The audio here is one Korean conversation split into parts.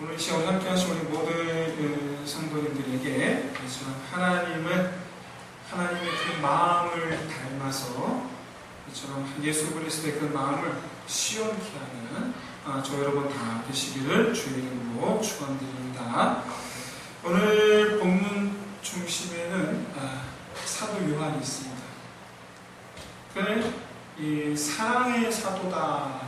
오늘 이 시간 함께 하신 우리 모든 성도님들에게 하나님의 그 마음을 닮아서 이처럼 예수 그리스도의 그 마음을 시원케 하는 저 여러분 다 되시기를 주의 이름으로 축원드립니다. 오늘 본문 중심에는 사도 요한이 있습니다. 그는 이 사랑의 사도다,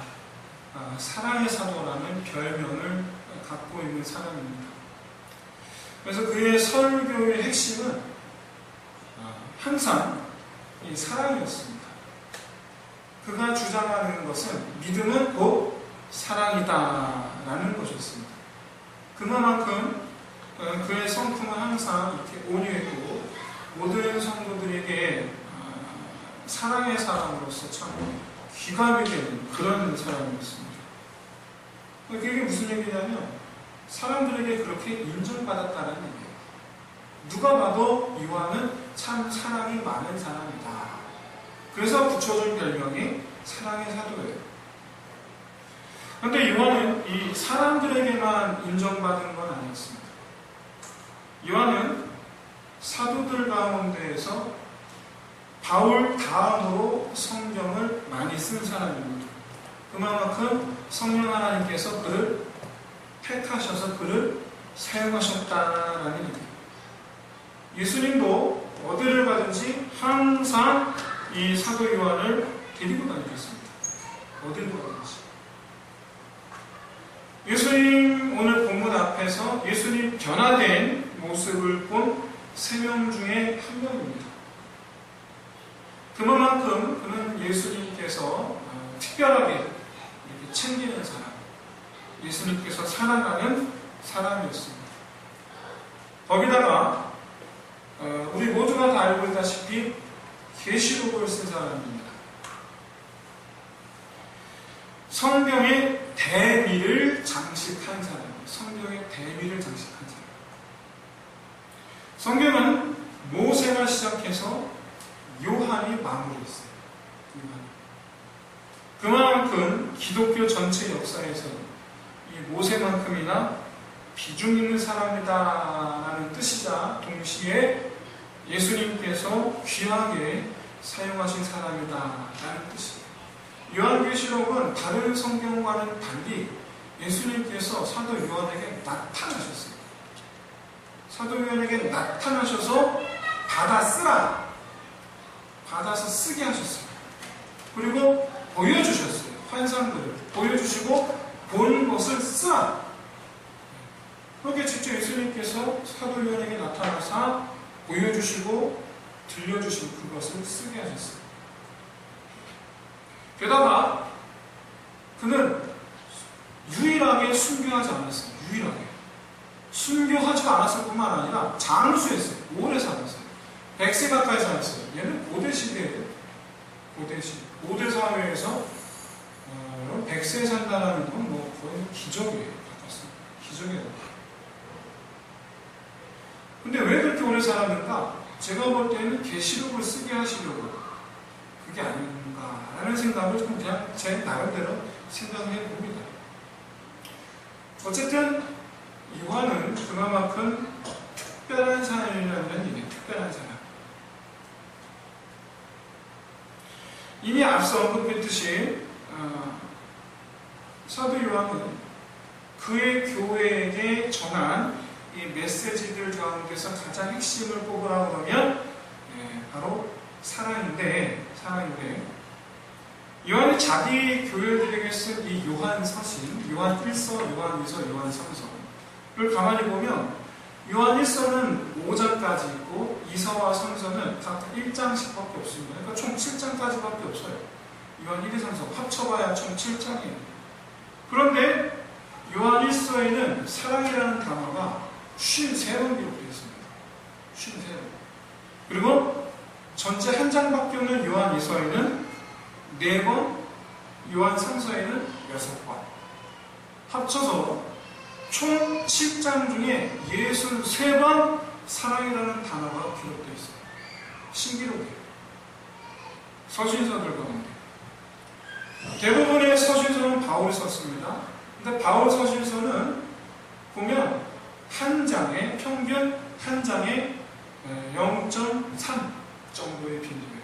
사랑의 사도라는 별명을 갖고 있는 사람입니다. 그래서 그의 설교의 핵심은 항상 이 사랑이었습니다. 그가 주장하는 것은 믿음은 곧 사랑이다라는 것이었습니다. 그만큼 그의 성품은 항상 이렇게 온유했고 모든 성도들에게 사랑의 사람으로서 참 귀감이 되는 그런 사람이었습니다. 그게 무슨 얘기냐면 사람들에게 그렇게 인정받았다는 얘기예요. 누가 봐도 요한은 참 사랑이 많은 사람이다. 그래서 붙여준 별명이 사랑의 사도예요. 그런데 요한은 이 사람들에게만 인정받은 건 아니었습니다. 요한은 사도들 가운데에서 바울 다음으로 성경을 많이 쓴 사람입니다. 그만큼 성령 하나님께서 그를 택하셔서 그를 사용하셨다라는 얘기예요. 예수님도 어디를 가든지 항상 이 사도 요한을 데리고 다니셨습니다. 어디를 가든지. 예수님 오늘 본문 앞에서 예수님 변화된 모습을 본 3명 중에 한 명입니다. 그만큼 그는 예수님께서 특별하게 이렇게 챙기는 사람, 예수님께서 사랑하는 사람이었습니다. 거기다가 우리 모두가 다 알고 있다시피 계시록을 쓴 사람입니다. 성경의 대미를 장식한 사람이에요. 성경의 대미를 장식한 사람. 성경은 모세가 시작해서 요한이 마무리했어요. 그만큼 기독교 전체 역사에서 이 모세만큼이나 비중 있는 사람이다라는 뜻이자 동시에 예수님께서 귀하게 사용하신 사람이다라는 뜻이에요. 요한계시록은 다른 성경과는 달리 예수님께서 사도 요한에게 나타나셨어요. 사도 요한에게 나타나셔서 받아 쓰라, 받아서 쓰게 하셨어요. 그리고 보여주셨어요. 환상들을 보여주시고 본 것을 쓰라. 그렇게 직접 예수님께서 사도 요한에게 나타나사 보여주시고 들려주신 그것을 쓰게 하셨어요. 게다가 그는 유일하게 순교하지 않았어요. 유일하게. 순교하지 않았을 뿐만 아니라 장수했어요. 오래 살았어요. 100세 가까이 살았어요. 얘는 고대 시대예요. 고대 시대. 고대 사회에서 100세 산다는 건 뭐 거의 기적이에요. 기적이에요. 근데 왜 그렇게 오래 살았는가? 제가 볼 때는 계시록을 쓰게 하시려고 그게 아닌가라는 생각을 좀 그냥 제 나름대로 생각해 봅니다. 어쨌든 요한은 그만큼 특별한 사람이라는 얘기예요. 특별한 사람. 이미 앞서 언급했듯이 사도 요한은 그의 교회에게 전한 이 메시지들 가운데서 가장 핵심을 뽑으라고 하면 바로 사랑인데 요한이 자기 교회들에게 쓴 이 요한 서신, 요한 1서, 요한 2서, 요한 3서를 가만히 보면 요한 1서는 5장까지 있고 2서와 3서는 각 1장씩밖에 없습니다. 그러니까 총 7장까지밖에 없어요. 요한 1, 2, 3서 합쳐봐야 총 7장이에요. 그런데 요한 1서에는 사랑이라는 단어가 53번 기록되어 있습니다. 53번. 그리고 전체 한 장밖에 없는 요한 2서에는 4번, 요한 3서에는 6번. 합쳐서 총 7장 중에 63번 사랑이라는 단어가 기록되어 있어요. 신기록이에요. 서신서들 가운데. 대부분의 서신서는 바울이 썼습니다. 근데 바울 서신서는 보면 한 장에 평균 한 장에 0.3 정도의 빈도예요.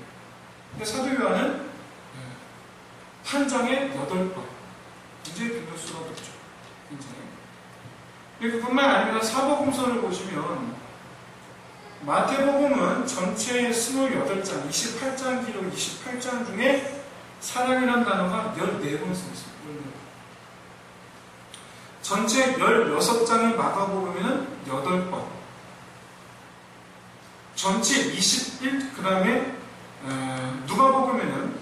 근데 사도 요한은 한 장에 8번. 굉장히 빈도수가 높죠. 굉장히. 그뿐만 아니라 사복음서를 보시면 마태복음은 전체 28장, 28장 기록 28장 중에 사랑이라는 단어가 14번 쓰였습니다. 전체 16장의 마가복음에는 8번. 전체 그 다음에 누가복음에는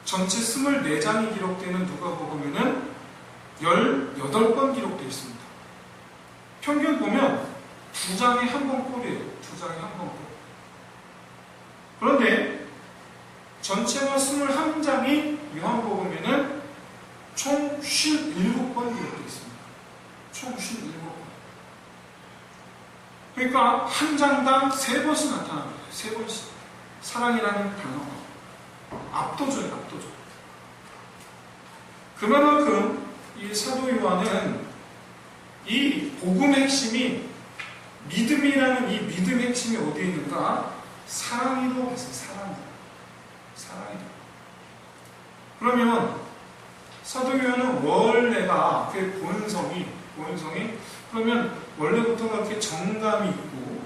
전체 24장이 기록되는 누가복음에는 18번 기록되어 있습니다. 평균 보면 2장에 한 번 꼴이에요. 2장에 한 번 꼴. 그런데 전체가 21장이 요한복음에는 총 57번 기록되어 있습니다. 총 57번. 그러니까 한 장당 3번씩 나타납니다. 3번씩. 사랑이라는 단어가 압도적이에요. 압도적. 그만큼 이 사도 요한은 이 복음의 핵심이 믿음이라는 이 믿음의 핵심이 어디에 있는가? 사랑이라고 했어요. 사랑이다. 그러면 사도 요한은 원래가 그의 본성이 그러면 원래부터 그렇게 정감이 있고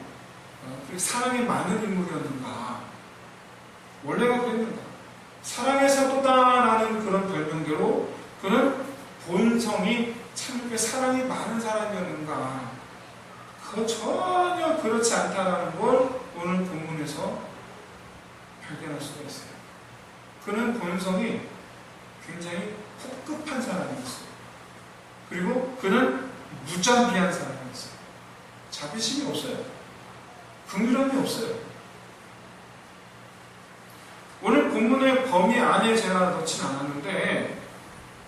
사랑이 많은 인물이었는가? 원래가 그랬는가? 사랑의 사도다라는 그런 별명대로 그는 본성이 참 이렇게 사랑이 많은 사람이었는가? 그거 전혀 그렇지 않다라는 걸 오늘 본문에서 발견할 수가 있어요. 그는 본성이 굉장히 폭급한 사람이었어요. 그리고 그는 무자비한 사람이었어요. 자비심이 없어요. 긍휼함이 없어요. 오늘 본문의 범위 안에 제가 넣진 않았는데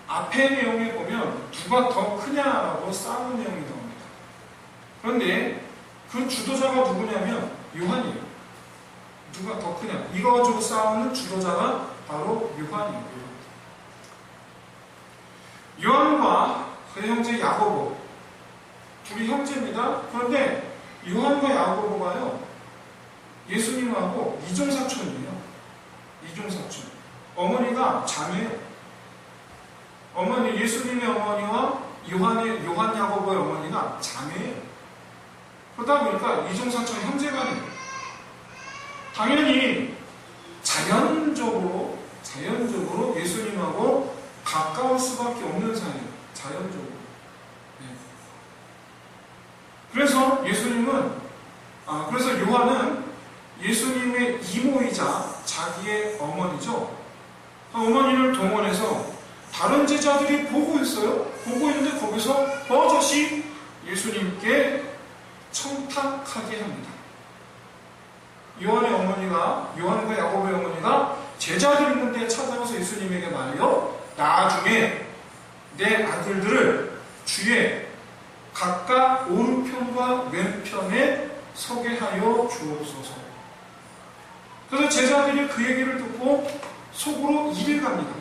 앞에 내용에 보면 누가 더 크냐라고 싸우는 내용이 나옵니다. 그런데 그 주도자가 누구냐면 요한이에요. 누가 더 크냐. 이거 가지고 싸우는 주도자가 바로 요한이에요. 요한과 그의 형제 야고보 둘이 형제입니다. 그런데 요한과 야고보가요 예수님하고 이종사촌이에요. 이종사촌. 어머니가 자매예요. 어머니 예수님의 어머니와 요한 야고보의 어머니가 자매예요. 그러다 보니까 이종사촌 형제간이에요. 당연히 자연적으로 예수님하고 가까울 수밖에 없는 사이예요. 자연적으로. 네. 그래서 그래서 요한은 예수님의 이모이자 자기의 어머니죠. 어머니를 동원해서 다른 제자들이 보고 있어요. 보고 있는데 거기서 버젓이 예수님께 청탁하게 합니다. 요한과 야고보의 어머니가 제자들 있는데 찾아가서 예수님에게 말해요. 나중에 내 아들들을 주의 각각 오른편과 왼편에 서게 하여 주옵소서. 그래서 제자들이 그 얘기를 듣고 속으로 이를 갑니다.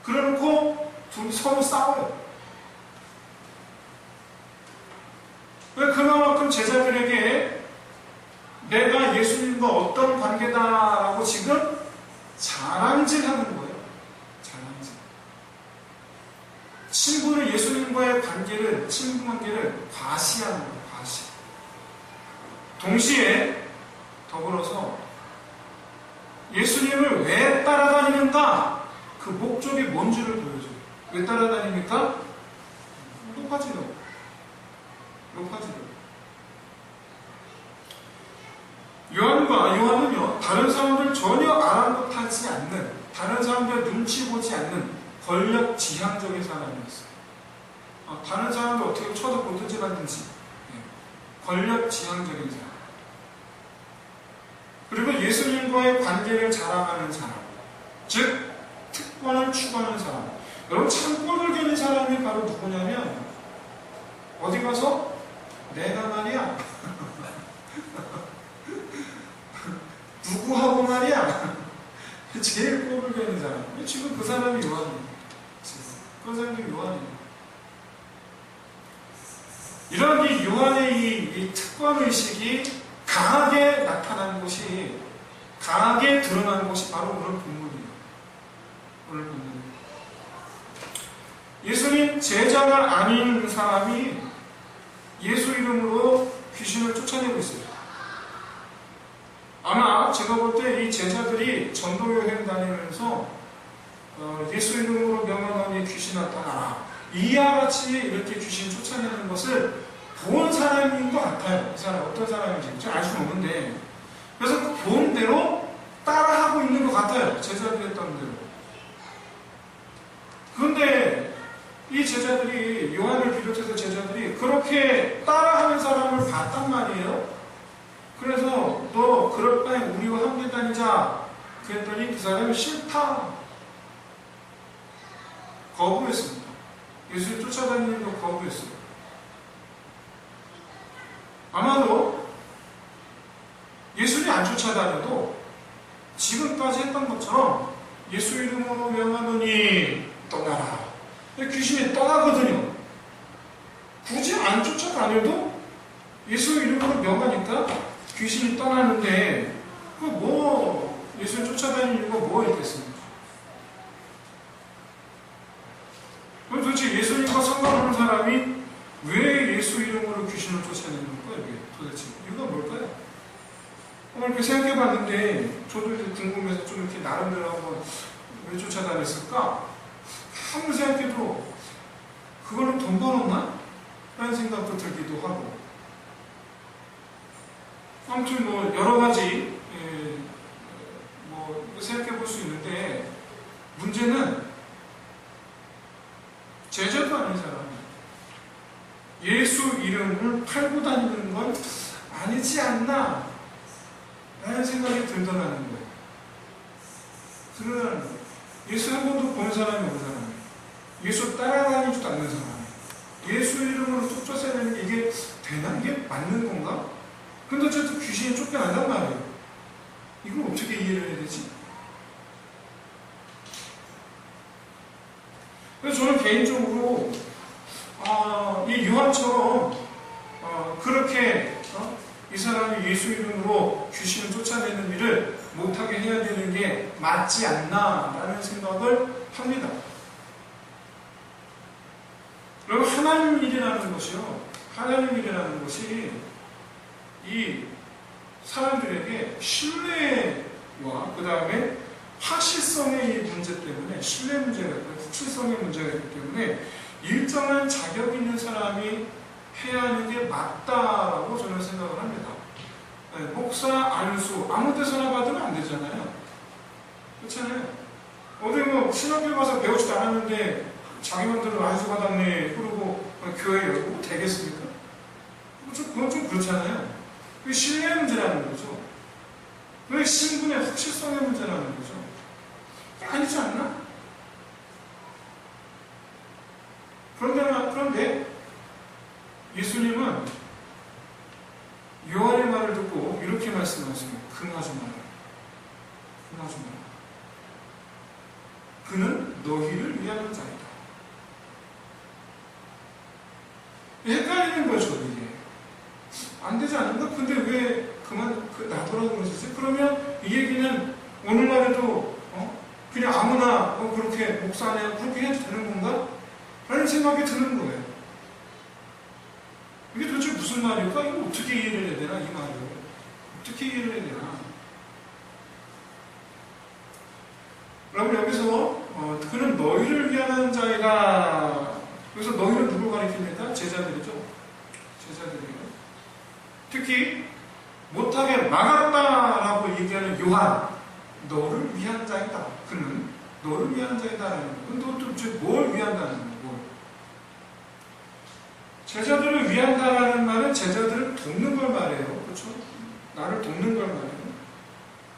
그래놓고 둘이 서로 싸워요. 왜 그만큼 제자들에게 내가 예수님과 어떤 관계다라고 지금 자랑질하는 거예요. 자랑질. 친구는 예수님과의 친구 관계를 과시하는 거예요. 과시. 동시에 더불어서 예수님을 왜 따라다니는가? 그 목적이 뭔지를 보여줘요. 왜 따라다닙니까? 높아지려고. 요한은요, 다른 사람들 전혀 아랑곳하지 않는, 다른 사람들 눈치 보지 않는 권력 지향적인 사람이었어요. 다른 사람들 어떻게 쳐도 보든지 말든지 권력 지향적인 사람. 그리고 예수님과의 관계를 자랑하는 사람, 즉 특권을 추구하는 사람. 여러분 참 꼴을 겨는 사람이 바로 누구냐면 어디 가서 내가 말이야 누구하고 말이야 제일 꼴을 겨는 사람. 지금 그 사람이 요한이에요. 그 사람이 요한이에요. 이런 이 요한의 이 특권의식이 강하게 나타난 것이, 강하게 드러난 것이 바로 오늘 본문이에요. 오늘 본문이에요. 예수님 제자가 아닌 사람이 예수 이름으로 귀신을 쫓아내고 있어요. 아마 제가 볼 때 이 제자들이 전도 여행 다니면서 예수 이름으로 명하노니 귀신아 떠나라, 이와 같이 이렇게 귀신 쫓아내는 것을 본 사람인 것 같아요. 이 사람 어떤 사람인지 알 수는 없는데, 그래서 그 본 대로 따라하고 있는 것 같아요. 제자들이 했던 대로. 그런데 이 제자들이, 요한을 비롯해서 제자들이 그렇게 따라하는 사람을 봤단 말이에요. 그래서 너 그럴 바에 우리와 함께 다니자 그랬더니 그 사람이 싫다, 거부했습니다. 예수를 쫓아다니는 거 거부했어요. 아마도 예수를 안 쫓아다녀도 지금까지 했던 것처럼 예수 이름으로 명하노니 떠나라, 귀신이 떠나거든요. 굳이 안 쫓아다녀도 예수 이름으로 명하니까 귀신이 떠나는데, 그 뭐 예수를 쫓아다니는 이유가 뭐 있겠습니까? 그럼 도대체 예수님과 상관없는 사람이 왜 예수 이름으로 귀신을 쫓아내는 거예요? 이게 도대체 이유가 뭘까요? 이렇게 생각해 봤는데, 저도 이제 궁금해서 좀 이렇게 나름대로 한번 왜 쫓아다녔을까? 아무리 생각해도 그걸로 돈 벌었나? 라는 생각도 들기도 하고. 아무튼 뭐 여러 가지 뭐 생각해 볼 수 있는데, 문제는 제자도 아닌 사람이 예수 이름을 팔고 다니는 건 아니지 않나 라는 생각이 들더라는 거예요. 그는 예수 한 번도 본 사람이 없는 사람이에요. 예수 따라다니지도 않는 사람이에요. 예수 이름으로 쫓아내는 게 이게 되나? 이게 맞는 건가? 근데 어쨌든 귀신이 쫓겨난단 말이에요. 이걸 어떻게 이해를 해야 되지? 그래서 저는 개인적으로 이 요한처럼 그렇게 이 사람이 예수 이름으로 귀신을 쫓아내는 일을 못하게 해야 되는 게 맞지 않나라는 생각을 합니다. 여러분, 하나님 일이라는 것이요, 하나님 일이라는 것이 이 사람들에게 신뢰와 그 다음에 확실성의 문제 때문에, 신뢰 문제가 있고 확실성의 문제가 있기 때문에 일정한 자격 있는 사람이 해야 하는 게 맞다라고 저는 생각을 합니다. 네, 목사, 안수 아무 데서나 받으면 안 되잖아요. 그렇잖아요. 어디 뭐 신학교 가서 배우지도 않았는데 자기 맘대로 안수 받았네 그러고 교회 열고 되겠습니까? 그건 좀 그렇잖아요. 그게 신뢰의 문제라는 거죠. 그게 신분의 확실성의 문제라는 거죠. 아니지 않나? 그런데 예수님은 요한의 말을 듣고 이렇게 말씀하십니다. 금하지 마라. 금하지 마라. 그는 너희를 위하는 자이다. 헷갈리는 거죠, 이게. 안 되지 않는가? 근데 왜 나더라고 그러시지? 그러면 이 얘기는 오늘날에도 그냥 아무나 그렇게 목사냐 그렇게 해도 되는 건가? 라는 생각이 드는 거예요. 이게 도대체 무슨 말일까? 이거 어떻게 이해를 해야 되나? 이 말을 어떻게 이해를 해야 되나? 그럼 여기서 그는 너희를 위하는 자이다. 그래서 너희는 누굴 가리킵니까? 제자들이죠. 제자들이에요. 특히 못하게 막았다라고 얘기하는 요한, 너를 위한 자이다. 그는 너를 위한 자이다라는 거. 근데 도대체 뭘 위한다는 거예요? 제자들을 위한다라는 말은 제자들을 돕는 걸 말해요. 그렇죠? 나를 돕는 걸 말해요.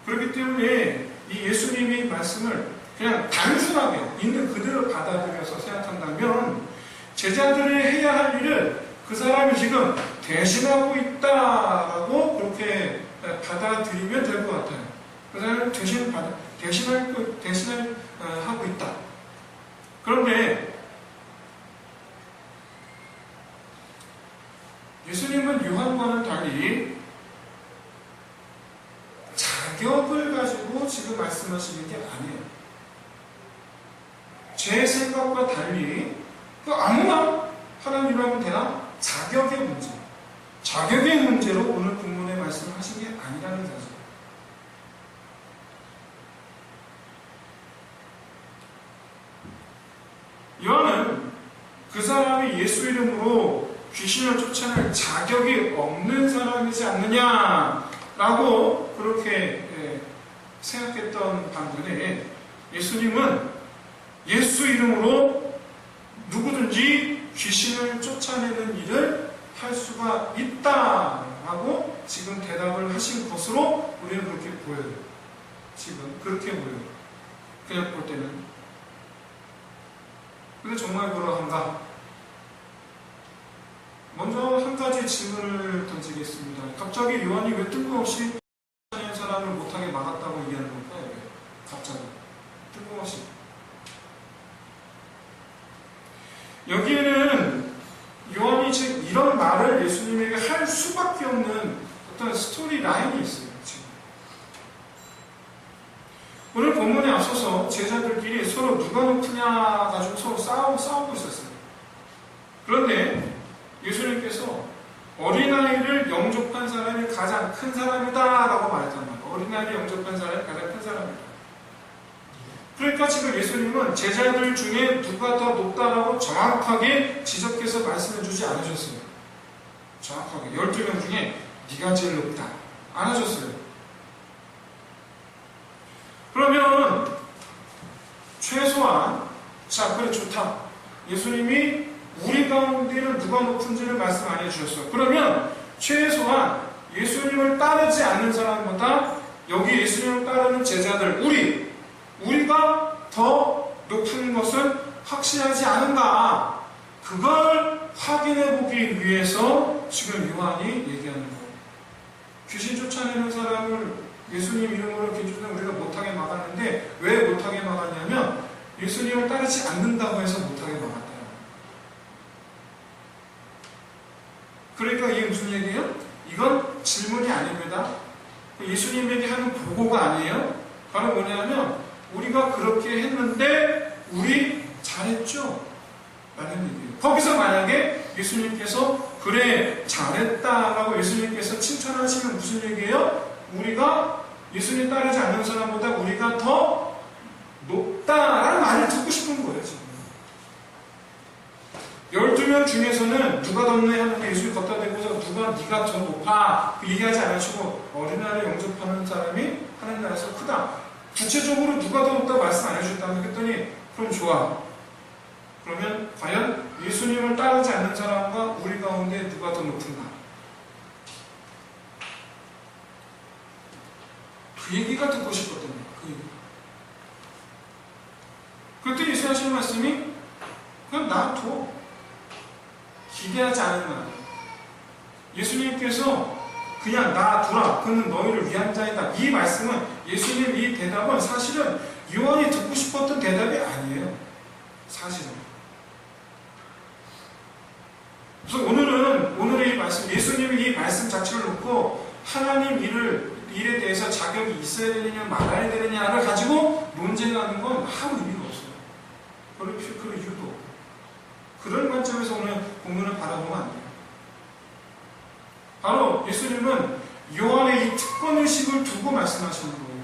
그렇기 때문에 이 예수님의 말씀을 그냥 단순하게 있는 그대로 받아들여서 생각한다면 제자들이 해야 할 일을 그 사람이 지금 대신하고 있다라고 그렇게 받아들이면 될 것 같아요. 그 사람을 대신을 하고 있다. 그런데 예수님은 요한과는 달리 자격을 가지고 지금 말씀하시는 게 아니에요. 제 생각과 달리 아무나 하나님이라고 하면 되나? 자격의 문제. 자격의 문제로 오늘 본문의 말씀을 하신 게 아니라는 사실. 요한은 그 사람이 예수 이름으로 귀신을 쫓아낼 자격이 없는 사람이지 않느냐라고 그렇게 생각했던 반면에 예수님은 예수 이름으로 누구든지 귀신을 쫓아내는 일을 할 수가 있다라고 지금 대답을 하신 것으로 우리는 그렇게 보여요. 지금 그렇게 보여요. 그냥 볼 때는. 근데 정말 그러한가? 먼저 한 가지 질문을 던지겠습니다. 갑자기 요한이 왜 뜬금없이 쫓아내는 사람을 못하게 막았다고 얘기하는 걸까요? 왜? 갑자기 뜬금없이. 여기에는 요한이 지금 이런 말을 예수님에게 할 수밖에 없는 어떤 스토리 라인이 있어요. 지금. 오늘 본문에 앞서서 제자들끼리 서로 누가 높으냐 가지고 서로 싸우고 있었어요. 그런데 예수님께서 어린아이를 영접한 사람이 가장 큰 사람이다 라고 말했단 말이에요. 어린아이를 영접한 사람이 가장 큰 사람이다. 그러니까 지금 예수님은 제자들 중에 누가 더 높다라고 정확하게 지적해서 말씀해 주지 않으셨어요. 정확하게 12명 중에 네가 제일 높다 안 하셨어요. 그러면 최소한 자 그래 좋다. 예수님이 우리 가운데는 누가 높은지를 말씀 안 해주셨어요. 그러면 최소한 예수님을 따르지 않는 사람보다 여기 예수님을 따르는 제자들 우리가 더 높은 것은 확실하지 않은가? 그걸 확인해 보기 위해서 지금 요한이 얘기하는 거예요. 귀신 쫓아내는 사람을 예수님 이름으로 기준으로 우리가 못하게 막았는데 왜 못하게 막았냐면 예수님을 따르지 않는다고 해서 못하게 막았다. 그러니까 이게 무슨 얘기예요? 이건 질문이 아닙니다. 예수님에게 하는 보고가 아니에요. 바로 뭐냐면 우리가 그렇게 했는데 우리 잘했죠? 라는 얘기예요. 거기서 만약에 예수님께서 그래 잘했다라고 예수님께서 칭찬하시면 무슨 얘기예요? 우리가 예수님 따르지 않는 사람보다 우리가 더 높다라는 말을 듣고 싶은 거예요. 지금 12명 중에서는 누가 덥네 하는데 예수님 걷다 대고서 누가 네가 더 높아 얘기하지 않으시고 어린아이를 영접하는 사람이 하나님 나라에서 크다. 구체적으로 누가 더 높다 말씀 안 해주셨다고 했더니 그럼 좋아. 그러면 과연 예수님을 따르지 않는 사람과 우리 가운데 누가 더 높은가? 그 얘기가 듣고 싶었던 거야. 그 얘기. 그때 예수 하시는 말씀이 그냥 놔둬. 기대하지 않으면 예수님께서 그냥 놔두라. 그는 너희를 위한 자이다. 이 말씀은 예수님 이 대답은 사실은 요한이 듣고 싶었던 대답이 아니에요. 사실은. 그래서 오늘의 이 말씀, 예수님이 이 말씀 자체를 놓고 하나님 일에 대해서 자격이 있어야 되느냐 말아야 되느냐를 가지고 논쟁하는 건 아무 의미가 없어요. 그런 이유도 없고. 그런 관점에서 오늘 본문을 바라보면 안 돼요. 바로 예수님은 요한의 이 특권의식을 두고 말씀하시는 거예요.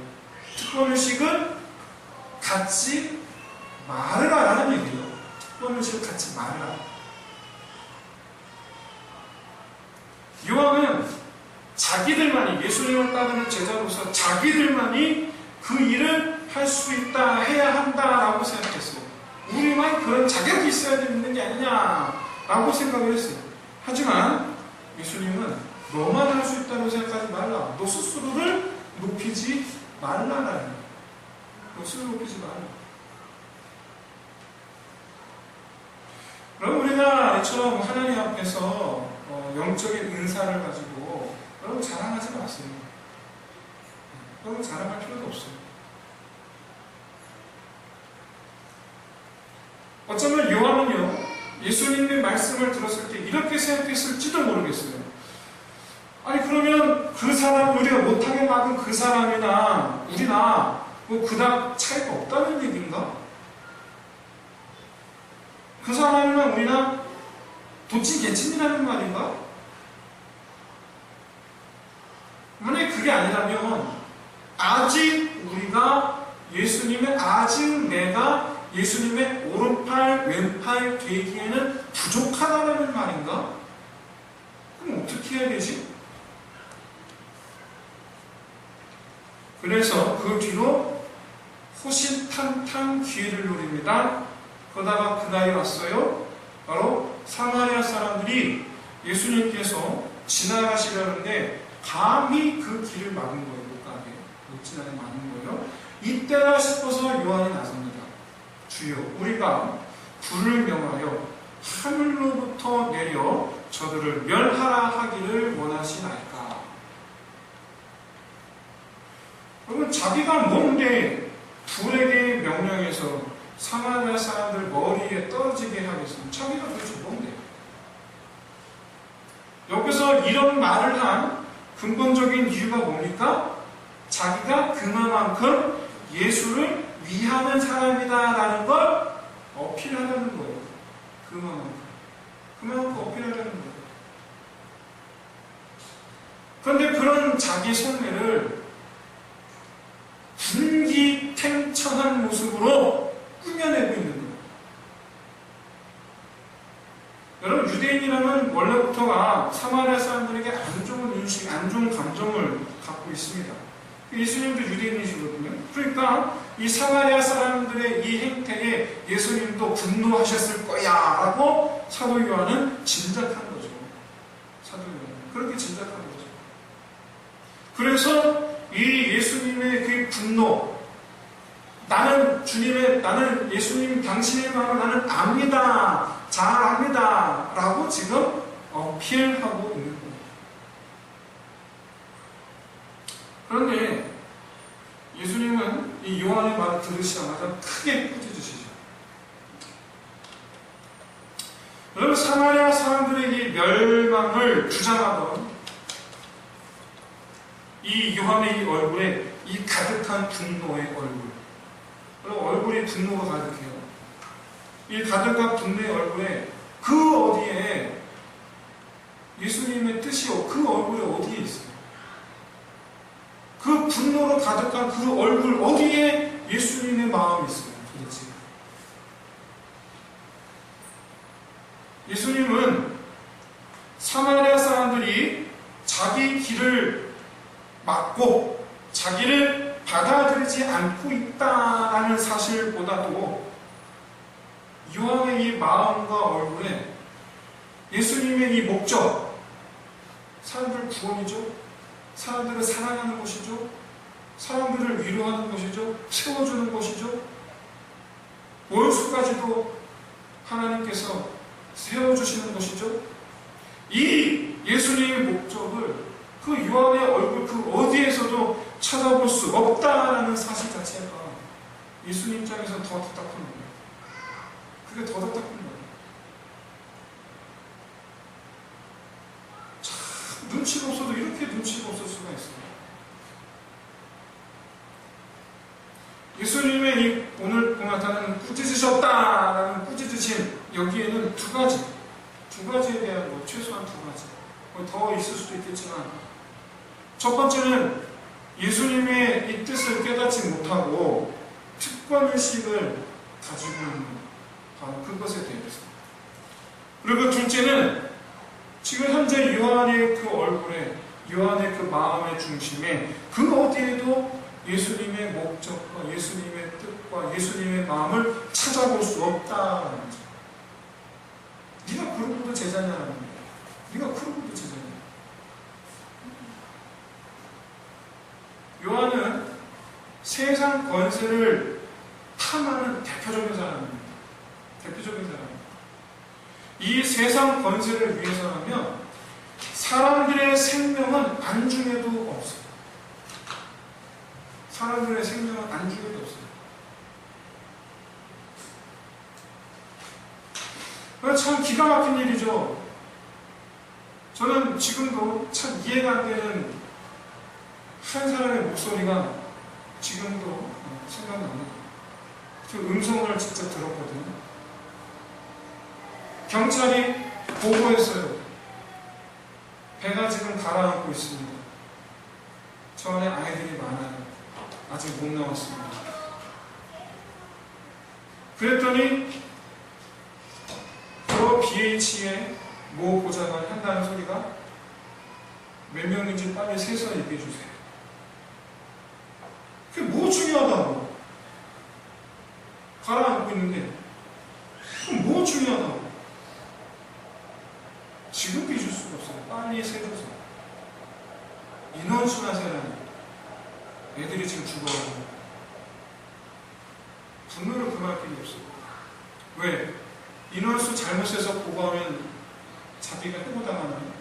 특권의식은 갖지 말으라라는 얘기예요. 특권의식을 갖지 말으라. 요한은 자기들만이 예수님을 따르는 제자로서 자기들만이 그 일을 할 수 있다, 해야 한다라고 생각했어요. 우리만 그런 자격이 있어야 되는 게 아니냐라고 생각을 했어요. 하지만 예수님은 너만 할 수 있다고 생각하지 말라. 너 스스로를 높이지 말라라는. 너 스스로 높이지 말라. 그럼 우리가 이처럼 하나님 앞에서 영적인 은사를 가지고 여러분 자랑하지 마세요. 여러분 자랑할 필요도 없어요. 어쩌면 요한은요 예수님의 말씀을 들었을 때 이렇게 생각했을지도 모르겠어요. 그러면 그 사람, 우리가 못하게 막은 그 사람이나 우리나 뭐 그닥 차이가 없다는 얘기인가? 그 사람이나 우리나 도찐개찐이라는 말인가? 만약에 그게 아니라면 아직 우리가 아직 내가 예수님의 오른팔 왼팔 되기에는 부족하다는 말인가? 그럼 어떻게 해야 되지? 그래서 그 뒤로 호시탐탐 기회를 노립니다. 그러다가 그날이 왔어요. 바로 사마리아 사람들이 예수님께서 지나가시려는데 감히 그 길을 막은 거예요. 못 가게. 못 지나게 막은 거예요. 이때다 싶어서 요한이 나섭니다. 주여, 우리가 불을 명하여 하늘로부터 내려 저들을 멸하라 하기를 원하시나이까. 그러면 자기가 뭔데 불에게 명령해서 사마리아 사람들 머리에 떨어지게 하겠습니까? 자기가 도대체 뭔데? 여기서 이런 말을 한 근본적인 이유가 뭡니까? 자기가 그만큼 예수를 위하는 사람이다라는 걸 어필하려는 거예요. 그만큼 어필하려는 거예요. 그런데 그런 자기 속내를 분기탱천한 모습으로 꾸며내고 있는 거예요. 여러분, 유대인이라면 원래부터가 사마리아 사람들에게 안 좋은 인식, 안 좋은 감정을 갖고 있습니다. 예수님도 유대인이시거든요. 그러니까 이 사마리아 사람들의 이 행태에 예수님도 분노하셨을 거야 라고 사도 요한은 짐작한 거죠. 사도 요한은 그렇게 짐작한 거죠. 그래서 이 예수님의 그 분노, 나는 예수님 당신의 마음을 나는 압니다. 잘 압니다. 라고 지금 어필하고 있는 거예요. 그런데 예수님은 이 요한의 말을 들으시자마자 크게 꾸짖으시죠. 여러분, 사마리아 사람들의 이 멸망을 주장하던 이 요한의 이 얼굴에 이 가득한 분노의 얼굴. 얼굴이 분노가 가득해요. 이 가득한 분노의 얼굴에 그 어디에 예수님의 뜻이 그 얼굴에 어디에 있어요? 그 분노로 가득한 그 얼굴 어디에 예수님의 마음이 있어요? 도대체. 예수님은 사마리아 사람들이 자기 길을 막고 자기를 받아들이지 않고 있다라는 사실보다도 요한의 이 마음과 얼굴에 예수님의 이 목적, 사람들 구원이죠. 사람들을 사랑하는 것이죠. 사람들을 위로하는 것이죠. 세워주는 것이죠. 원수까지도 하나님께서 세워주시는 것이죠. 이 예수님의 목적을 그 요한의 얼굴 그 어디에서도 찾아볼 수 없다라는 사실 자체가 예수님 입장에서 더 답답한 거예요. 그게 더 답답한 거예요. 참 눈치가 없어도 이렇게 눈치가 없을 수가 있어요. 예수님의 이 오늘 나타나는 꾸짖으셨다라는 꾸짖으심, 여기에는 두 가지에 대한 최소한 두 가지. 더 있을 수도 있겠지만, 첫 번째는 예수님의 이 뜻을 깨닫지 못하고 특권의식을 가지고 있는 바로 그것에 대해서. 그리고 둘째는 지금 현재 요한의 그 얼굴에, 요한의 그 마음의 중심에 그 어디에도 예수님의 목적과 예수님의 뜻과 예수님의 마음을 찾아볼 수 없다는 거죠. 네가 그러고도 제자냐라는 거예요. 네가 그러고도 제자냐. 요한은 세상 권세를 탐하는 대표적인 사람입니다. 대표적인 사람입니다. 이 세상 권세를 위해서라면 사람들의 생명은 안중에도 없어요. 사람들의 생명은 안중에도 없어요. 참 기가 막힌 일이죠. 저는 지금도 참 이해가 안 되는 한 사람의 목소리가 지금도 생각납니다. 그 음성을 직접 들었거든요. 경찰이 보고했어요. 배가 지금 가라앉고 있습니다. 저 안에 아이들이 많아요. 아직 못 나왔습니다. 그랬더니 그 BH의 모 보좌관이 한다는 소리가 몇 명인지 빨리 세서 얘기해 주세요. 그게 뭐 중요하다고? 가라앉고 있는데 그럼 뭐 중요하다고? 지금 빚을 수가 없어요. 빨리 세줘서 인원수나 세라니. 애들이 지금 죽어가고 분노를 금할 길이 없어요. 왜? 인원수 잘못 세서 보고하면 자기가 해고당하나요?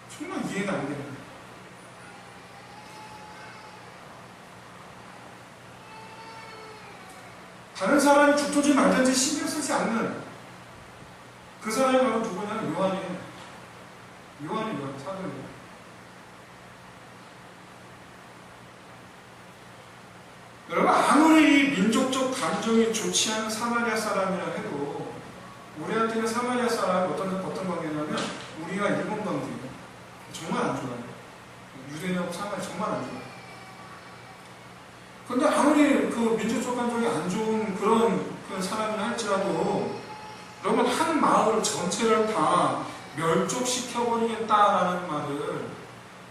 정말 이해가 안 됩니다. 다른 사람이 죽든지 말든지 신경 쓰지 않는 그 사람이 바로 누구냐면 요한이에요. 요한 사도예요. 여러분, 아무리 민족적 감정이 좋지 않은 사마리아 사람이라 해도 우리한테는 사마리아 사람이 어떤 관계냐면 우리가 일본 관계예요. 정말 안 좋아요. 유대인하고 사마리아 정말 안 좋아요. 근데 아무리 그 민족적 감정이 안 좋은 그런 사람이라 할지라도 여러분, 한 마을 전체를 다 멸족시켜버리겠다라는 말을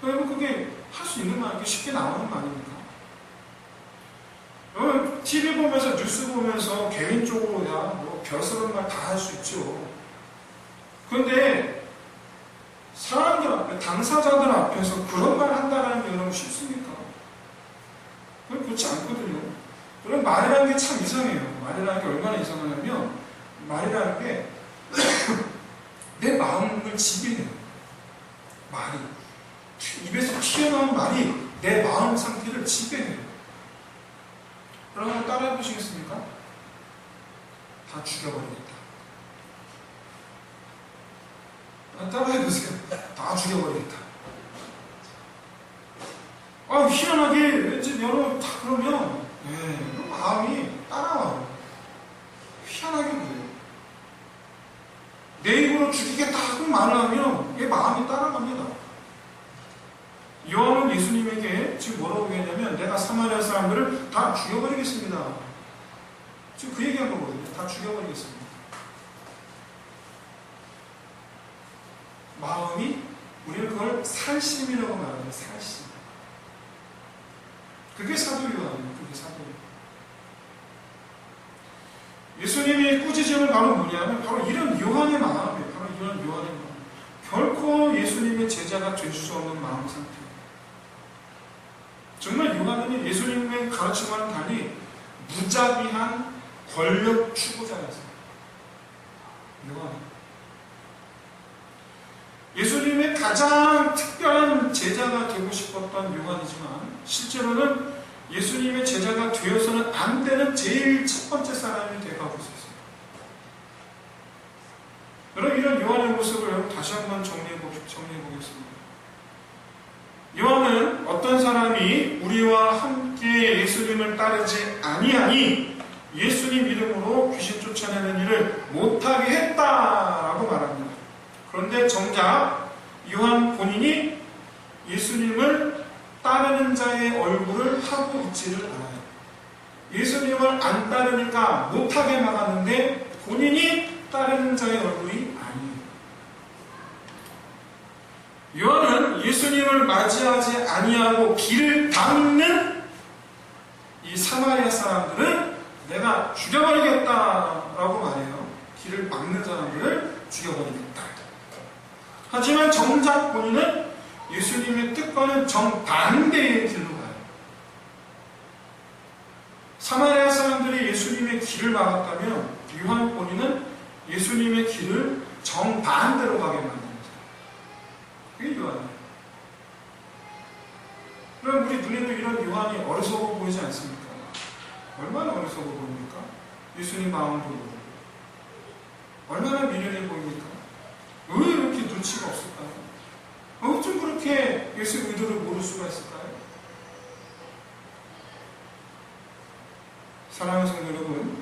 여러분, 그게 할 수 있는 말이 쉽게 나오는 말입니까? 여러분, TV 보면서 뉴스 보면서 개인적으로 뭐 별스러운 말 다 할 수 있죠. 그런데 사람들 앞에, 당사자들 앞에서 그런 말 한다는 게 여러분 쉽습니까? 그렇지 않거든요. 여러분, 말이라는 게 참 이상해요. 말이라는 게 얼마나 이상하냐면 말이라는 게 내 마음을 지배해요. 말이 입에서 튀어나온 말이 내 마음 상태를 지배해요. 여러분, 따라해 보시겠습니까? 다 죽여버리겠다. 따라해 보세요. 다 죽여버리겠다. 희한하게 왠지 여러분 다 그러면 마음이 따라와요. 희한하게 그래요. 내 입으로 죽이겠다 하고 말을 하면 얘 마음이 따라갑니다. 요한은 예수님에게 지금 뭐라고 얘기했냐면 내가 사마리아 사람들을 다 죽여버리겠습니다. 지금 그 얘기한 거거든요. 다 죽여버리겠습니다. 마음이, 우리는 그걸 살심이라고 말해요. 살심. 그게 사도 요한이에요. 그게 사도 요한. 예수님이 꾸짖음을 바로 뭐냐면 바로 이런 요한의 마음이에요. 바로 이런 요한의 마음. 결코 예수님의 제자가 될 수 없는 마음 상태예요. 정말 요한은 예수님의 가르침과는 달리 무자비한 권력 추구자였어요. 요한. 예수님의 가장 특별한 제자가 되고 싶었던 요한이지만 실제로는 예수님의 제자가 되어서는 안 되는 제일 첫 번째 사람이 되어가고 있었어요. 여러분, 이런 요한의 모습을 다시 한번 정리해 보겠습니다. 요한은 어떤 사람이 우리와 함께 예수님을 따르지 아니하니 예수님 이름으로 귀신 쫓아내는 일을 못하게 했다라고 말합니다. 그런데 정작 요한 본인이 예수님을 따르는 자의 얼굴을 하고 있지를 않아요. 예수님을 안 따르니까 못하게 막았는데 본인이 따르는 자의 얼굴이 아니에요. 요한은 예수님을 맞이하지 아니하고 길을 막는 이 사마리아 사람들은 내가 죽여버리겠다라고 말해요. 길을 막는 사람들을 죽여버리겠다. 하지만 정작 본인은 예수님의 뜻과는 정반대의 길로 가요. 사마리아 사람들이 예수님의 길을 막았다면 요한 본인은 예수님의 길을 정반대로 가게 만듭니다. 그게 요한이에요. 그럼 우리 눈에도 이런 요한이 어리석어 보이지 않습니까? 얼마나 어리석어 보입니까? 예수님 마음도 모르고 얼마나 미련해 보입니까? 왜 이렇게 눈치가 없을까요? 어쩜 그렇게 예수의 의도를 모를 수가 있을까요? 사랑하는 성도 여러분,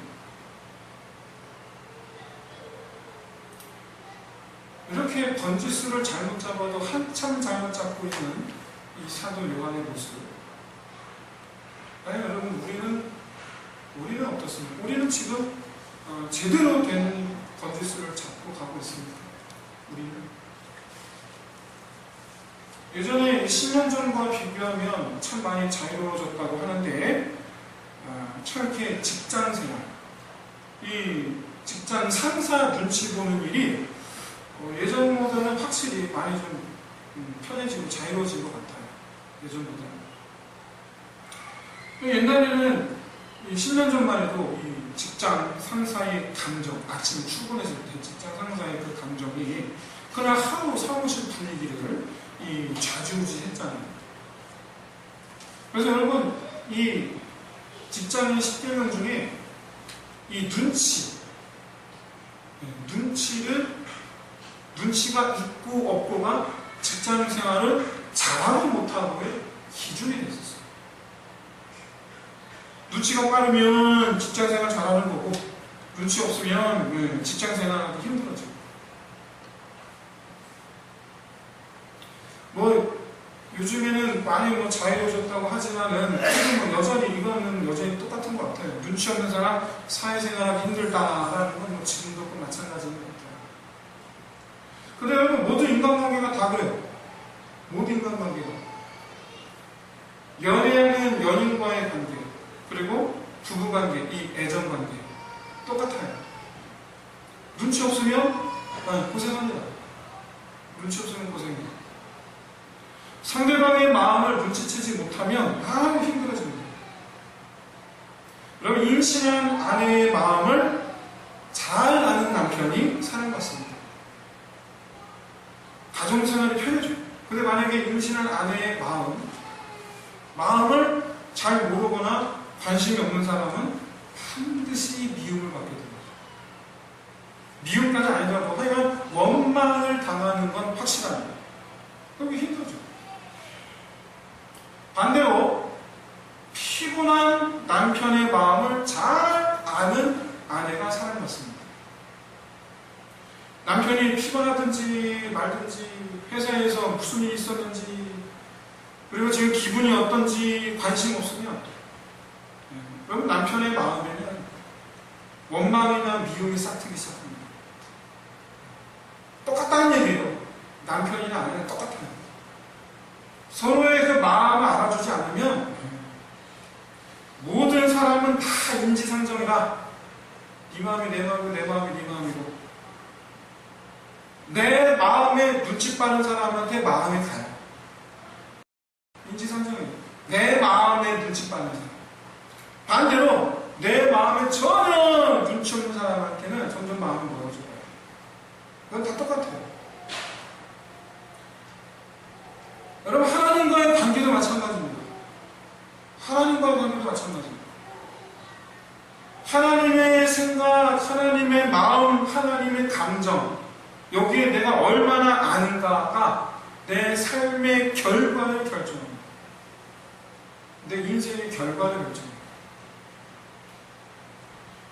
이렇게 번지수를 잘못 잡아도 한참 잘못 잡고 있는 이 사도 요한의 모습. 아니 여러분, 우리는 어떻습니까? 우리는 지금 제대로 된 번지수를 잡고 가고 있습니다. 우리는 예전에 10년 전과 비교하면 참 많이 자유로워졌다고 하는데, 참 이렇게 직장 생활, 이 직장 상사 눈치 보는 일이 예전보다는 확실히 많이 좀 편해지고 자유로워진 것 같아요. 예전보다는. 옛날에는 10년 전만 해도 이 직장 상사의 감정, 아침에 출근했을 때 직장 상사의 그 감정이 그날 하루 사무실 분위기를 좌지우지했잖아요. 그래서 여러분, 이 직장인 10개명 중에 이 눈치가 있고 없고가 직장 생활을 잘하고 못하고의 기준이 됐었어요. 눈치가 빠르면 직장 생활 잘하는 거고, 눈치 없으면 직장 생활하기 힘들어져. 요즘에는 많이 자유로워졌다고 하지만은 이거는 여전히 똑같은 것 같아요. 눈치 없는 사람 사회생활하기 힘들다라는 건 지금도 마찬가지인 것 같아요. 근데 여러분, 모든 인간관계가 다 그래요. 모든 인간관계가. 연애하는 연인과의 관계, 그리고 부부관계, 이 애정관계 똑같아요. 눈치 없으면 고생합니다. 눈치 없으면 고생해요. 상대방의 마음을 눈치채지 못하면 힘들어집니다. 여러분, 임신한 아내의 마음을 잘 아는 남편이 사랑 받습니다. 가정생활이 편해져요. 근데 만약에 임신한 아내의 마음을 잘 모르거나 관심이 없는 사람은 반드시 미움을 받게 됩니다. 미움까지 아니더라도 하여간 원망을 당하는 건 확실합니다. 그게 힘들죠. 반대로 피곤한 남편의 마음을 잘 아는 아내가 사랑받습니다. 남편이 피곤하든지 말든지, 회사에서 무슨 일이 있었는지, 그리고 지금 기분이 어떤지 관심 없으면 그럼 남편의 마음에는 원망이나 미움이 싹트기 시작합니다. 똑같다는 얘기예요. 남편이나 아내는 똑같아요. 서로의 그 마음을 알아주지 않으면 모든 사람은 다 인지상정이다. 네 마음이 내 마음이고 내 마음이 네 마음이고, 내 마음에 눈치 빠는 사람한테 마음이 가요. 인지상정이에요. 내 마음에 눈치 빠는 사람. 반대로 내 마음에 전혀 눈치 없는 사람한테는 점점 마음이 멀어져요. 그건 다 똑같아요. 여러분, 하나님과의 관계도 마찬가지입니다. 하나님과의 관계도 마찬가지입니다. 하나님의 생각, 하나님의 마음, 하나님의 감정, 여기에 내가 얼마나 아는가가 내 삶의 결과를 결정합니다. 내 인생의 결과를 결정합니다.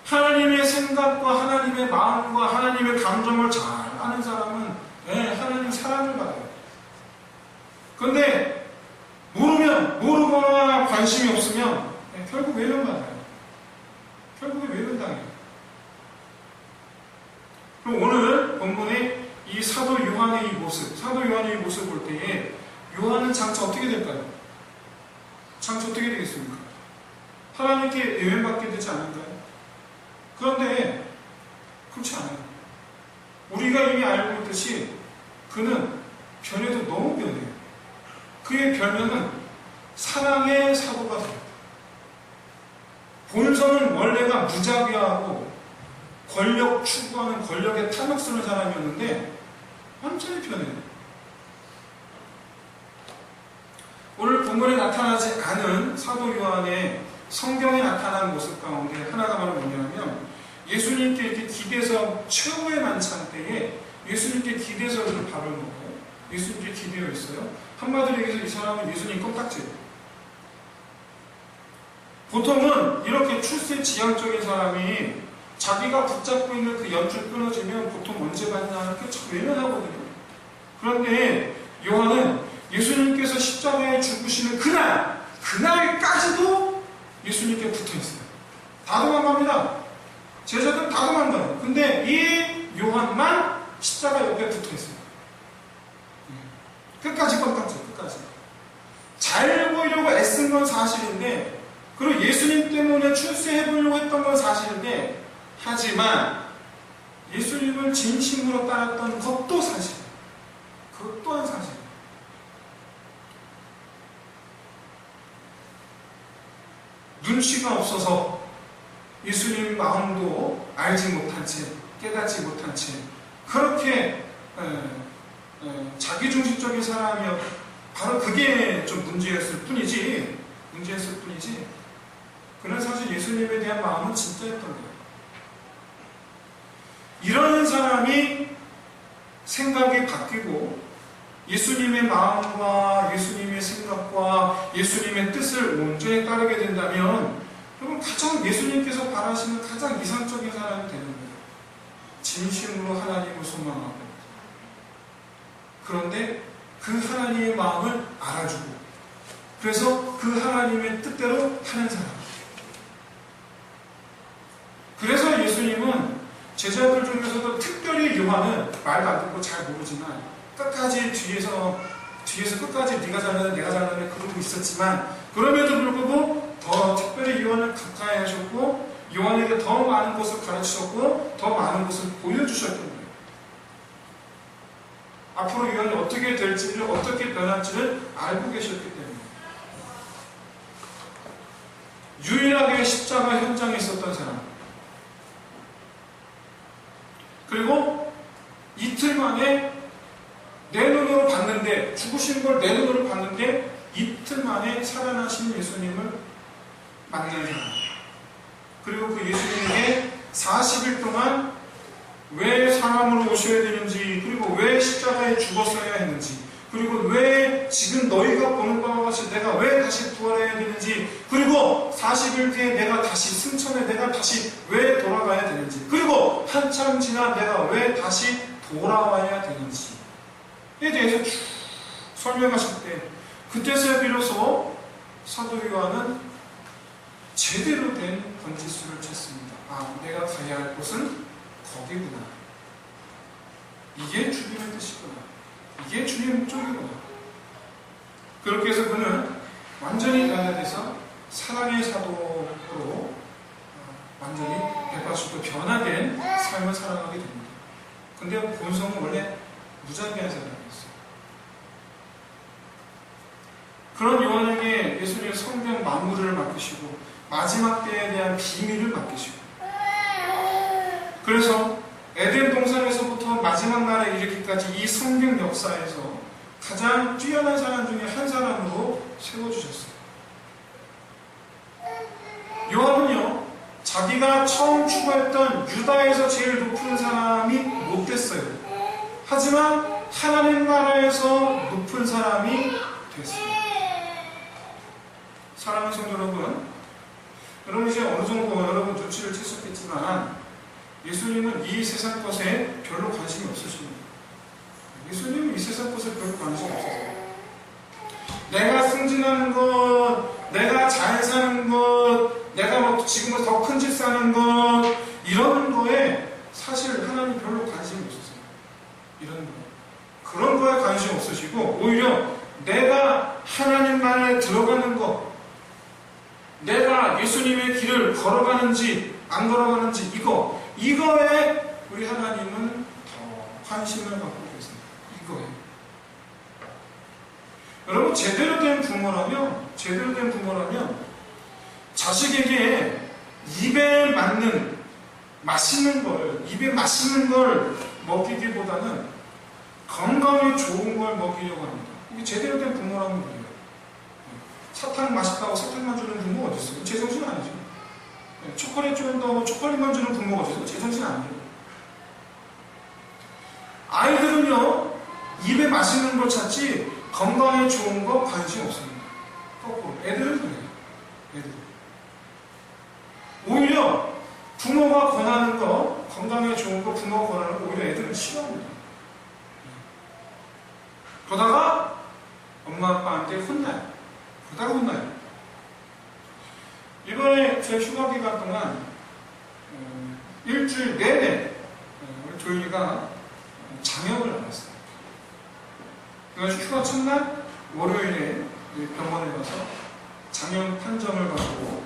하나님의 생각과 하나님의 마음과 하나님의 감정을 잘 아는 사람은 하나님 사랑을 받아요. 그런데 모르거나 관심이 없으면 결국 외면받아요. 결국에 외면당해요. 그럼 오늘 본문의 이 사도 요한의 이 모습 볼 때에 요한은 장차 어떻게 될까요? 장차 어떻게 되겠습니까? 하나님께 외면받게 되지 않을까요? 그런데 그렇지 않아요. 우리가 이미 알고 있듯이 그는 변해도 너무 변해요. 그의 변명은 사랑의 사도가 돼요. 본성은 원래가 무자비하고 권력 추구하는, 권력에 탐욕 쓰는 사람이었는데 완전히 변해요. 오늘 본문에 나타나지 않은 사도 요한의 성경에 나타난 모습 가운데 하나가 바로 뭐냐면, 예수님께 이렇게 집에서 최후의 만찬 때에 예수님께 기대서 밥을 먹어요. 예수님께 기대어 있어요. 한마디로 얘기해서 이 사람은 예수님 껌딱지예요. 보통은 이렇게 출세 지향적인 사람이 자기가 붙잡고 있는 그 연줄 끊어지면 보통 언제 받냐는 게 참 외면하거든요. 그런데 요한은 예수님께서 십자가에 죽으시는 그날까지도 예수님께 붙어 있어요. 다 도망갑니다. 제자들은 다 도망가요. 근데 이 요한만 십자가 옆에 붙어 있어요. 끝까지 껌딱지, 끝까지. 잘 보이려고 애쓴 건 사실인데, 그리고 예수님 때문에 출세해보려고 했던 건 사실인데, 하지만 예수님을 진심으로 따랐던 것도 사실이에요. 그것 또한 사실이에요. 눈치가 없어서 예수님 마음도 알지 못한 채, 깨닫지 못한 채, 그렇게 자기중심적인 사람이요. 바로 그게 좀 문제였을 뿐이지, 그는 사실 예수님에 대한 마음은 진짜였던 거예요. 이런 사람이 생각이 바뀌고 예수님의 마음과 예수님의 생각과 예수님의 뜻을 온전히 따르게 된다면 여러분 가장 예수님께서 바라시는 가장 이상적인 사람이 되는 거예요. 진심으로 하나님을 소망하고, 그런데 그 하나님의 마음을 알아주고, 그래서 그 하나님의 뜻대로 하는 사람. 그래서 예수님은 제자들 중에서도 특별히 요한은 말도 안 듣고 잘 모르지만 끝까지 뒤에서 끝까지 네가 잘하네 내가 잘하네 그러고 있었지만, 그럼에도 불구하고 더 특별히 요한을 가까이 하셨고 요한에게 더 많은 것을 가르치셨고 더 많은 것을 보여주셨던 거예요. 앞으로 요한이 어떻게 될지를, 어떻게 변할지를 알고 계셨기 때문에. 유일하게 십자가 현장에 있었던 사람, 그리고 이틀 만에 내 눈으로 봤는데, 죽으신 걸 내 눈으로 봤는데 이틀 만에 살아나신 예수님을 만난 사람, 그리고 그 예수님에게 40일 동안 왜 사람으로 오셔야 되는지, 그리고 왜 십자가에 죽었어야 했는지, 그리고 왜 지금 너희가 보는 바와 같이 내가 왜 다시 부활해야 되는지, 그리고 40일 뒤에 내가 다시 승천해 내가 다시 왜 돌아가야 되는지, 그리고 한참 지나 내가 왜 다시 돌아와야 되는지에 대해서 쭉 설명하실 때, 그때서야 비로소 사도 요한은 제대로 된 번지수를 쳤습니다. 아, 내가 가야 할 곳은 거기구나. 이게 주님의 뜻이구나. 이게 주님의 목적이구나. 그렇게 해서 그는 완전히 변화돼서 사랑의 사도로 완전히 180도 변화된 삶을 살아가게 됩니다. 근데 본성은 원래 무자비한 사람이었어요. 그런 요한에게 예수님의 성경 만물을 맡기시고 마지막 때에 대한 비밀을 맡기시고, 그래서 에덴 동산에서부터 마지막 날에 이르기까지 이 성경 역사에서 가장 뛰어난 사람 중에 한 사람으로 세워주셨어요. 요한은요, 자기가 처음 추구했던 유다에서 제일 높은 사람이 못 됐어요. 하지만 하나님 나라에서 높은 사람이 됐어요. 사랑하는 성도 여러분 이제 어느 정도 여러분 눈치를 채셨겠지만 예수님은 이 세상 것에 별로 관심이 없으십니다. 예수님은 이 세상 것에 별로 관심이 없으세요. 내가 승진하는 것, 내가 잘 사는 것, 내가 뭐 지금보다 더 큰 집 사는 것, 이런 거에 사실 하나님 별로 관심이 없으세요. 이런 거. 그런 거에 관심 없으시고, 오히려 내가 하나님 나라에 들어가는 것, 내가 예수님의 길을 걸어가는지 안 걸어가는지, 이거에 우리 하나님은 더 관심을 갖고 계세요. 이거에. 여러분, 제대로 된 부모라면 자식에게 입에 맛있는 걸 먹이기보다는 건강에 좋은 걸 먹이려고 합니다. 이게 제대로 된 부모라면 그래요. 사탕 맛있다고 사탕만 주는 부모 어디 있어요? 제정신 아니죠. 초콜릿 준다고 초콜릿만 주는 부모가 어디 있어요? 제정신 아니에요. 애들이 맛있는 걸 찾지 건강에 좋은 거 관심 없습니다. 거꾸로 애들은 그래요. 애들 오히려 부모가 권하는 거, 건강에 좋은 거 부모가 권하는 거 오히려 애들은 싫어합니다. 그러다가 엄마 아빠한테 혼나요. 그러다가 혼나요. 이번에 제 휴가 기간 동안 일주일 내내 우리 조윤이가 장염을 앓았어요. 그래서 휴가 첫날 월요일에 병원에 가서 장염 판정을 받고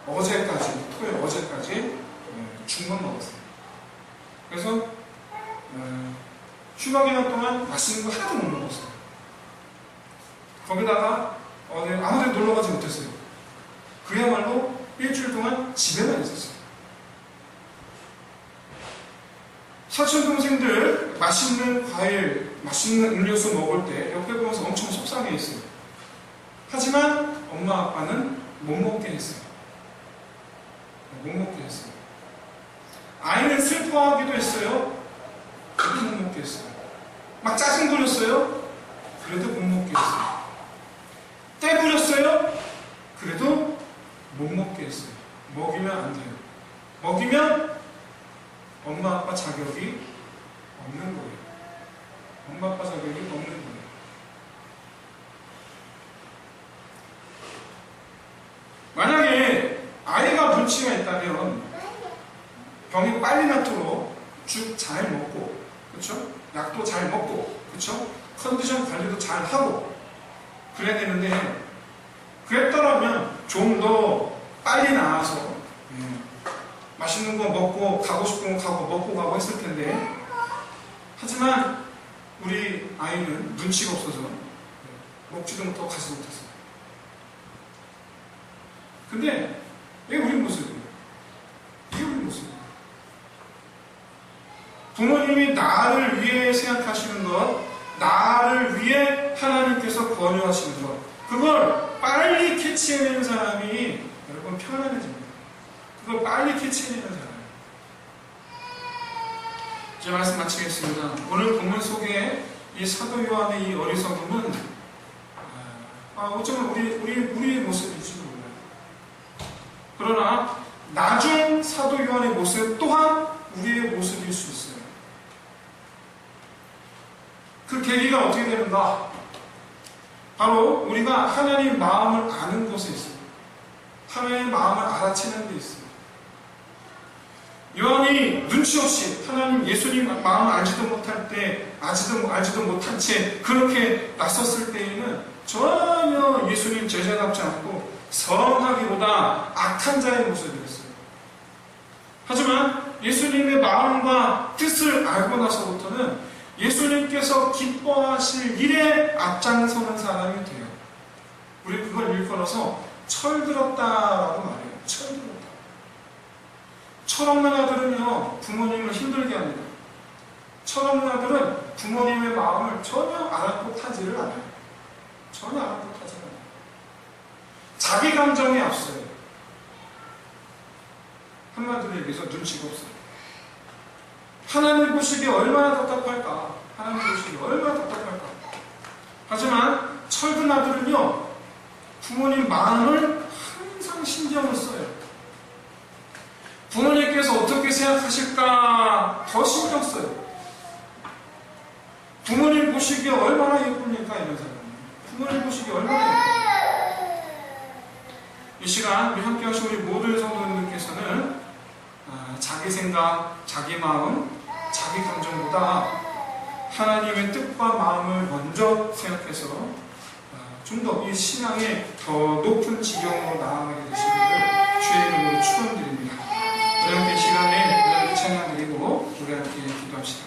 어제까지, 토요일 어제까지 죽만 먹었어요. 그래서 휴가 기간 동안 맛있는 거 하나도 못 먹었어요. 거기다가 아무데도 놀러 가지 못했어요. 그야말로 일주일 동안 집에만 있었어요. 사촌 동생들 맛있는 과일, 맛있는 음료수 먹을 때 옆에 보면서 엄청 속상해 했어요. 하지만 엄마 아빠는 못 먹게 했어요. 못 먹게 했어요. 아이는 슬퍼하기도 했어요. 그래도 못 먹게 했어요. 막 짜증 부렸어요. 그래도 못 먹게 했어요. 떼 부렸어요. 그래도 못 먹게 했어요. 먹이면 안 돼요. 먹이면 엄마 아빠 자격이 없는 거예요. 엄마 아빠 자격이 없는 거예요. 만약에 아이가 눈치가 있다면 병이 빨리 낫도록 죽 잘 먹고, 그렇죠? 약도 잘 먹고, 그렇죠? 컨디션 관리도 잘 하고 그래야 되는데, 그랬더라면 좀 더 빨리 나아서 맛있는 거 먹고 가고 싶은 거 가고 먹고 가고 했을 텐데, 하지만 우리 아이는 눈치가 없어서 먹지도 못하고 가지도 못했어요. 근데 이게 우리 모습이에요. 이게 우리 모습이에요. 부모님이 나를 위해 생각하시는 것, 나를 위해 하나님께서 권유하시는 것, 그걸 빨리 캐치해내는 사람이 여러분 편안해집니다. 그걸 빨리 캐치해내는 사람. 제 말씀 마치겠습니다. 오늘 본문 속에 이 사도 요한의 이 어리석음은 어쩌면 우리의 모습일지도 몰라요. 그러나 나중 사도 요한의 모습 또한 우리의 모습일 수 있어요. 그 계기가 어떻게 되는가? 바로 우리가 하나님의 마음을 아는 곳에 있어요. 하나님의 마음을 알아채는 데 있어요. 요한이 눈치 없이 하나님 예수님 마음을 알지도 못할 때, 알지도 못한 채 그렇게 나섰을 때에는 전혀 예수님 제자답지 않고 선하기보다 악한 자의 모습이었어요. 하지만 예수님의 마음과 뜻을 알고 나서부터는 예수님께서 기뻐하실 일에 앞장서는 사람이 돼요. 우리 그걸 일컬어서 철들었다라고 말해요. 철들었다. 철없는 아들은요, 부모님을 힘들게 합니다. 철없는 아들은 부모님의 마음을 전혀 아랑곳하지를 않아요. 전혀 아랑곳하지 않아요. 자기 감정에 앞서요. 한마디로 얘기해서 눈치가 없어요. 하나님 보시기에 얼마나 답답할까? 하나님 보시기에 얼마나 답답할까? 하지만 철든 아들은요, 부모님 마음을 항상 신경을 써요. 부모님께서 어떻게 생각하실까 더 신경 써요. 부모님 보시기에 얼마나 예쁩니까? 이런 사람. 부모님 보시기에 얼마나 예쁩니까? 이 시간 우리 함께 하신 우리 모든 성도님들께서는 자기 생각, 자기 마음, 자기 감정보다 하나님의 뜻과 마음을 먼저 생각해서 좀 더 이 신앙의 더 높은 지경으로 나아가게 되시기를 주의 이름으로 축원드립니다. 우리 함께 이 시간에 찬양 드리고 우리 함께 기도합시다.